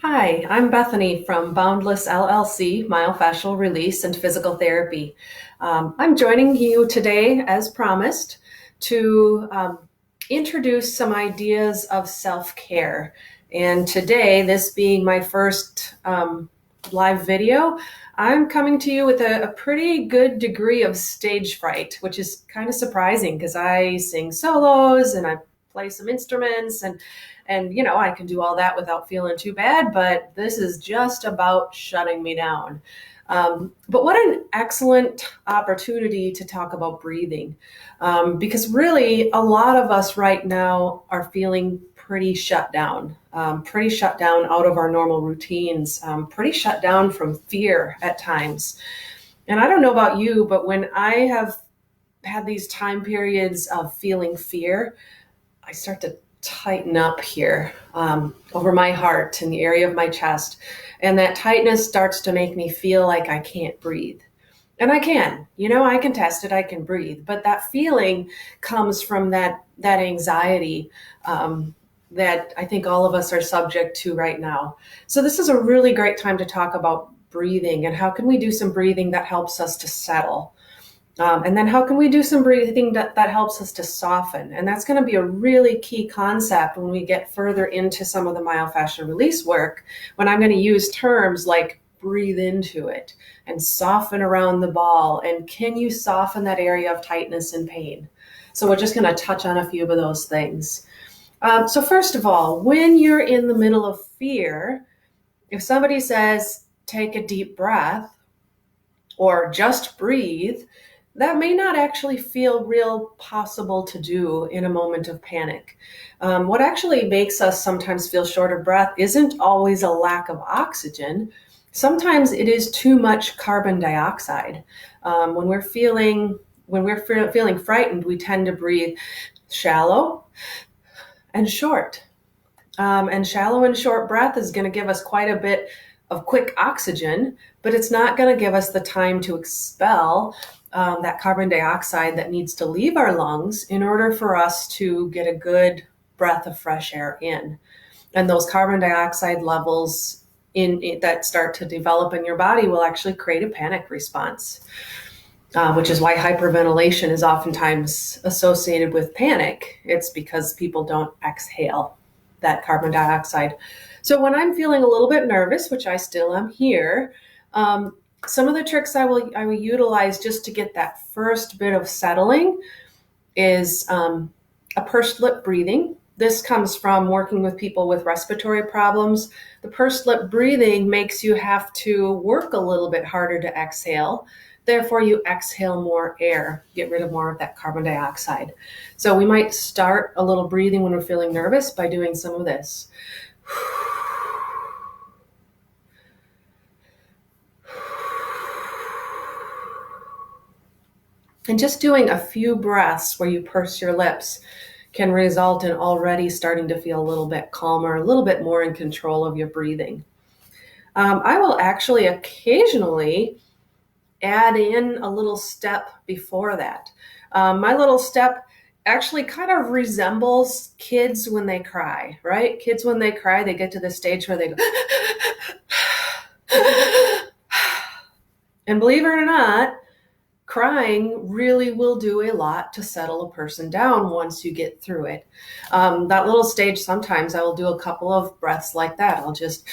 Hi, I'm Bethany from Boundless LLC, myofascial release and physical therapy. I'm joining you today, as promised, to introduce some ideas of self-care. And today, this being my first live video, I'm coming to you with a pretty good degree of stage fright, which is kind of surprising because I sing solos and I play some instruments and I can do all that without feeling too bad, but this is just about shutting me down. But what an excellent opportunity to talk about breathing, because really a lot of us right now are feeling pretty shut down out of our normal routines, pretty shut down from fear at times. And I don't know about you, but when I have had these time periods of feeling fear, I start to tighten up here over my heart in the area of my chest. And that tightness starts to make me feel like I can't breathe. And I can, I can test it, I can breathe. But that feeling comes from that anxiety that I think all of us are subject to right now. So this is a really great time to talk about breathing and how can we do some breathing that helps us to settle. And then how can we do some breathing that helps us to soften? And that's going to be a really key concept when we get further into some of the myofascial release work, when I'm going to use terms like breathe into it and soften around the ball. And can you soften that area of tightness and pain? So we're just going to touch on a few of those things. So first of all, when you're in the middle of fear, if somebody says, take a deep breath or just breathe, that may not actually feel real possible to do in a moment of panic. What actually makes us sometimes feel short of breath isn't always a lack of oxygen. Sometimes it is too much carbon dioxide. When we're feeling frightened, we tend to breathe shallow and short. And shallow and short breath is going to give us quite a bit of quick oxygen, but it's not going to give us the time to expel that carbon dioxide that needs to leave our lungs in order for us to get a good breath of fresh air in. And those carbon dioxide levels that start to develop in your body will actually create a panic response, which is why hyperventilation is oftentimes associated with panic. It's because people don't exhale that carbon dioxide. So when I'm feeling a little bit nervous, which I still am here, some of the tricks I will utilize just to get that first bit of settling is a pursed lip breathing. This comes from working with people with respiratory problems. The pursed lip breathing makes you have to work a little bit harder to exhale. Therefore, you exhale more air, get rid of more of that carbon dioxide. So we might start a little breathing when we're feeling nervous by doing some of this. And just doing a few breaths where you purse your lips can result in already starting to feel a little bit calmer, a little bit more in control of your breathing. I will actually occasionally add in a little step before that. My little step actually kind of resembles kids when they cry, right? Kids when they cry, they get to the stage where they go, and believe it or not, crying really will do a lot to settle a person down once you get through it. That little stage, sometimes I will do a couple of breaths like that. I'll just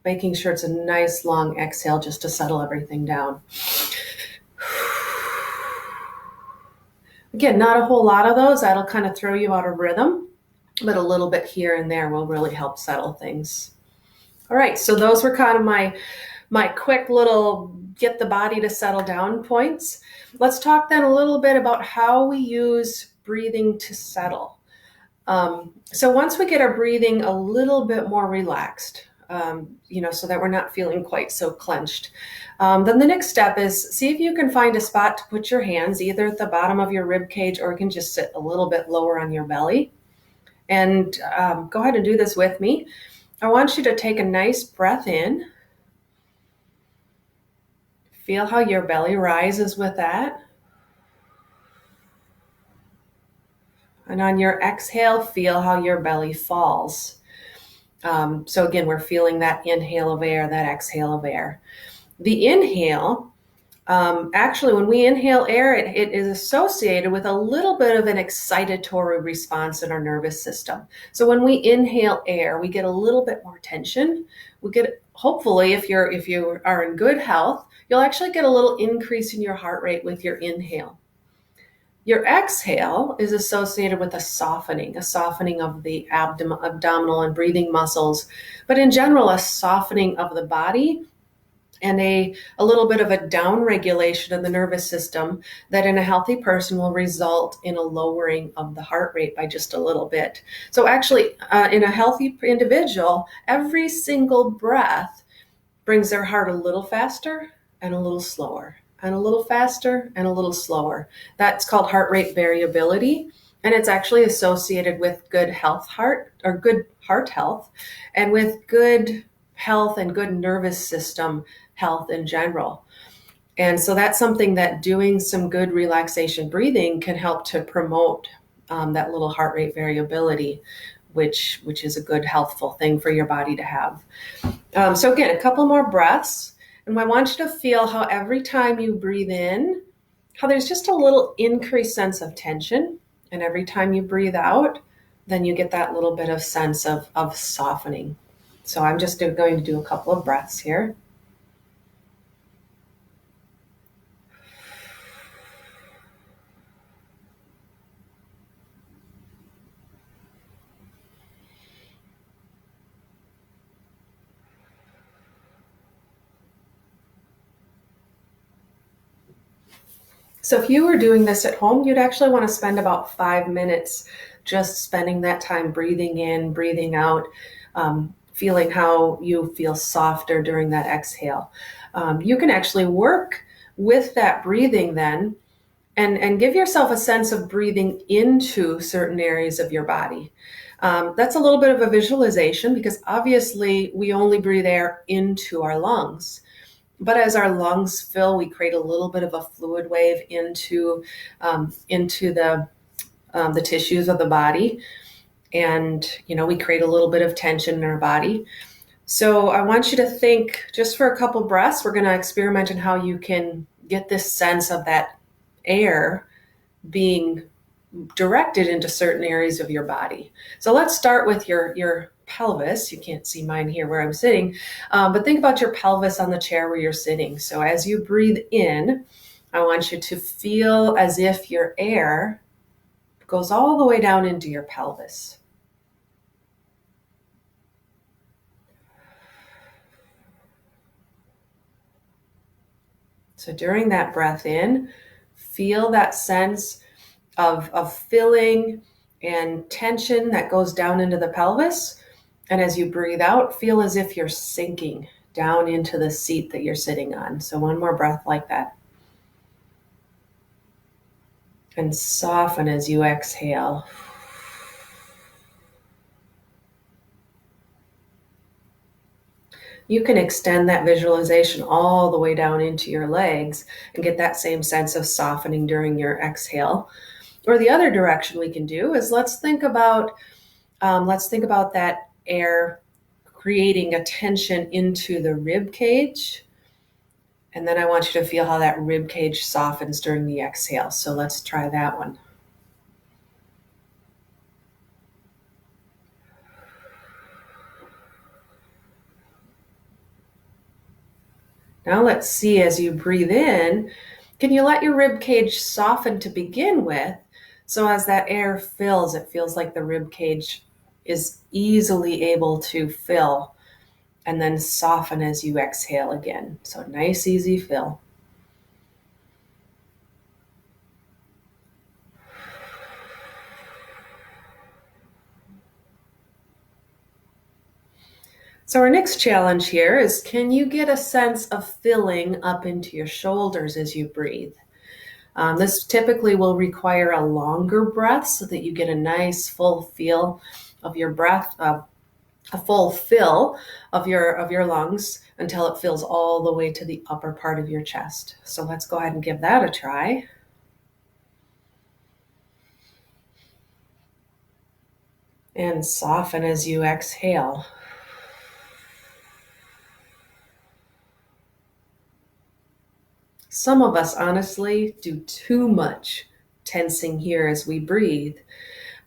making sure it's a nice long exhale just to settle everything down. Again, not a whole lot of those. That'll kind of throw you out of rhythm, but a little bit here and there will really help settle things. All right, so those were kind of my quick little get the body to settle down points. Let's talk then a little bit about how we use breathing to settle. So once we get our breathing a little bit more relaxed, so that we're not feeling quite so clenched, then the next step is see if you can find a spot to put your hands either at the bottom of your rib cage or it can just sit a little bit lower on your belly. And go ahead and do this with me. I want you to take a nice breath in. Feel how your belly rises with that. And on your exhale, feel how your belly falls. So again, we're feeling that inhale of air, that exhale of air. The inhale, actually, when we inhale air, it is associated with a little bit of an excitatory response in our nervous system. So when we inhale air, we get a little bit more tension. We get, hopefully, if you are in good health, you'll actually get a little increase in your heart rate with your inhale. Your exhale is associated with a softening of the abdominal and breathing muscles, but in general, a softening of the body and a little bit of a down regulation of the nervous system that in a healthy person will result in a lowering of the heart rate by just a little bit. So actually, in a healthy individual, every single breath brings their heart a little faster and a little slower, and a little faster and a little slower. That's called heart rate variability. And it's actually associated with good good heart health, and with good health and good nervous system health in general. And so that's something that doing some good relaxation breathing can help to promote that little heart rate variability, which is a good healthful thing for your body to have. So again, a couple more breaths. And I want you to feel how every time you breathe in, how there's just a little increased sense of tension. And every time you breathe out, then you get that little bit of sense of softening. So I'm just going to do a couple of breaths here. So if you were doing this at home, you'd actually want to spend about 5 minutes just spending that time breathing in, breathing out, feeling how you feel softer during that exhale. You can actually work with that breathing then and give yourself a sense of breathing into certain areas of your body. That's a little bit of a visualization because obviously we only breathe air into our lungs. But as our lungs fill, we create a little bit of a fluid wave into the tissues of the body, and we create a little bit of tension in our body. So I want you to think just for a couple breaths. We're going to experiment in how you can get this sense of that air being directed into certain areas of your body. So let's start with your pelvis. You can't see mine here where I'm sitting, but think about your pelvis on the chair where you're sitting. So as you breathe in, I want you to feel as if your air goes all the way down into your pelvis. So during that breath in, feel that sense of filling and tension that goes down into the pelvis. And as you breathe out, feel as if you're sinking down into the seat that you're sitting on. So one more breath like that. And soften as you exhale. You can extend that visualization all the way down into your legs and get that same sense of softening during your exhale. Or the other direction we can do is let's think about that air creating a tension into the rib cage. And then I want you to feel how that rib cage softens during the exhale. So let's try that one. Now let's see, as you breathe in, can you let your rib cage soften to begin with? So as that air fills, it feels like the rib cage is easily able to fill and then soften as you exhale again. So nice, easy fill. So our next challenge here is, can you get a sense of filling up into your shoulders as you breathe? This typically will require a longer breath so that you get a nice full feel of your breath, a full fill of your lungs until it fills all the way to the upper part of your chest. So let's go ahead and give that a try. And soften as you exhale. Some of us honestly do too much tensing here as we breathe.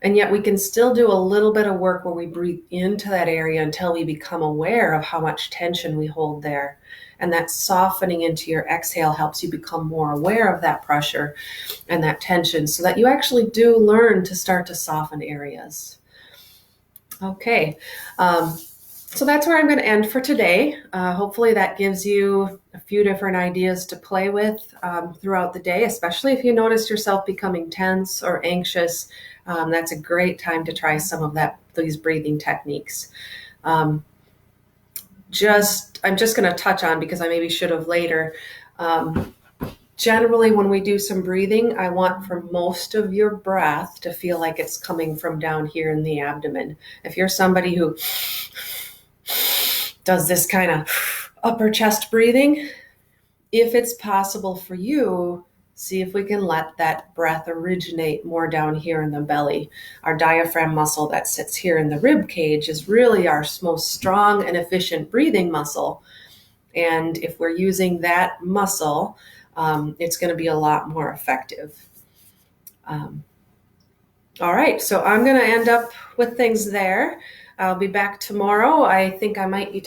And yet we can still do a little bit of work where we breathe into that area until we become aware of how much tension we hold there. And that softening into your exhale helps you become more aware of that pressure and that tension so that you actually do learn to start to soften areas. Okay. So that's where I'm going to end for today. Hopefully that gives you a few different ideas to play with throughout the day, especially if you notice yourself becoming tense or anxious. That's a great time to try some of these breathing techniques. I'm just going to touch on, because I maybe should have later. Generally, when we do some breathing, I want for most of your breath to feel like it's coming from down here in the abdomen. If you're somebody who does this kind of upper chest breathing, if it's possible for you, see if we can let that breath originate more down here in the belly. Our diaphragm muscle that sits here in the rib cage is really our most strong and efficient breathing muscle. And if we're using that muscle, it's going to be a lot more effective. All right, so I'm going to end up with things there. I'll be back tomorrow. I think I might be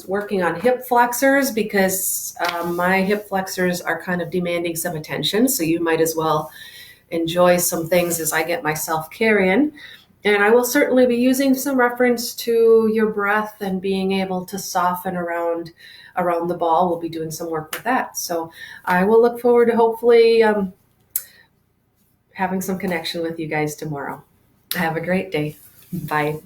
working on hip flexors, because my hip flexors are kind of demanding some attention. So you might as well enjoy some things as I get myself carrying. And I will certainly be using some reference to your breath and being able to soften around the ball. We'll be doing some work with that. So I will look forward to hopefully having some connection with you guys tomorrow. Have a great day. Bye.